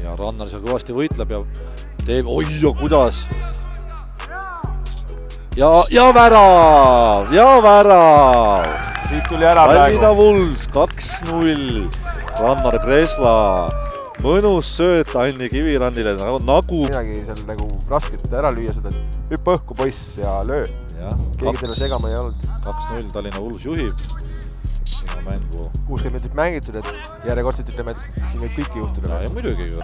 ja Rannar seal kõvasti võitleb ja teeb, oi ja kuidas. Ja värav! Siit tuli ära praegu. Tallinna Wulves 2-0. Rannar Kresla. Mõnus sööt Anni Kivirandile nagu... Midagi seal nagu rasket ära lüüa seda, hüppa õhku poiss ja löö. Keegi teile segama ei olnud. 2-0 Tallinna Wulves juhib. Siin on mängu. 60 minutit mängitud, et järjekordselt ütleme, et siin võib kõiki juhtuda. Ja muidugi ju.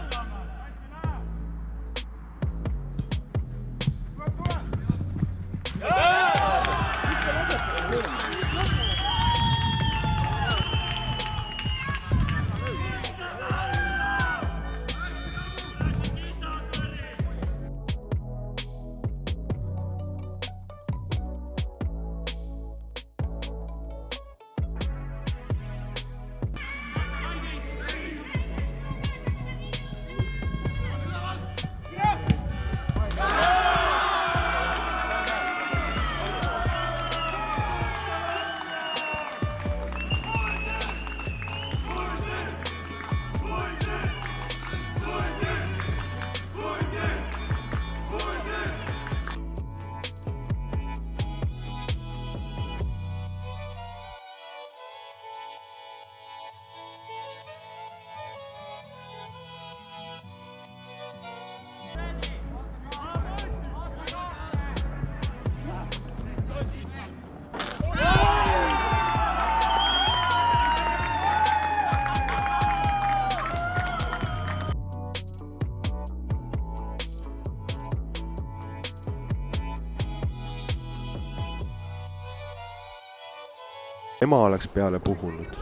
Ema oleks peale puhunud.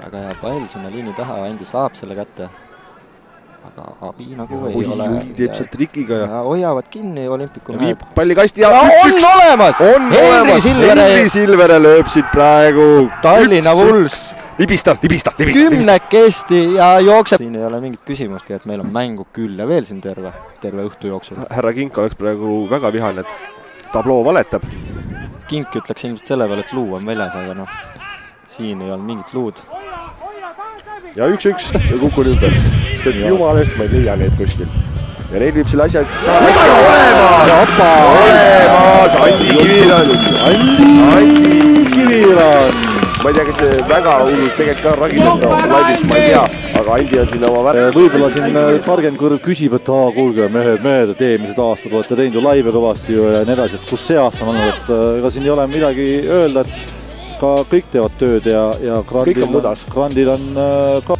Väga hea pall sinna liini taha, Andi saab selle kätte. Aga abi nagu ei ole. Teeb seal trikiga ja hoiavad kinni Olympicu viib palli kasti ja on olemas! Henri Silvere lööb siit praegu. Tallinna Wulves. Libista. Kümnekesti ja jookseb. Siin ei ole mingit küsimustki, et meil on mängu küll ja veel siin terve õhtu jooksul. Härra Kink oleks praegu väga vihane, et tabloo valetab. Kink ütleks ilmselt selle peale, et luu on väljas, aga noh, siin ei olnud mingit luud. Ja 1-1 ja kukun ümber. Sest et jumalest ma ei leia neid kuskil. Ja neil viib selle asja olemas! Andi Kivirand! Ma ei tea, kes see väga hullus tegelikult ka ragiseb laivis, ma ei tea. Aga Andi on siin oma värv. Võib-olla siin targem kõrv küsib, et kuulge, mehed, et eelmised aastad olete teinud ju laive kõvasti ja nii edasi, et kus see aasta on olnud, et ega siin ei ole midagi öelda, et ka kõik teevad tööd ja Grandil on ka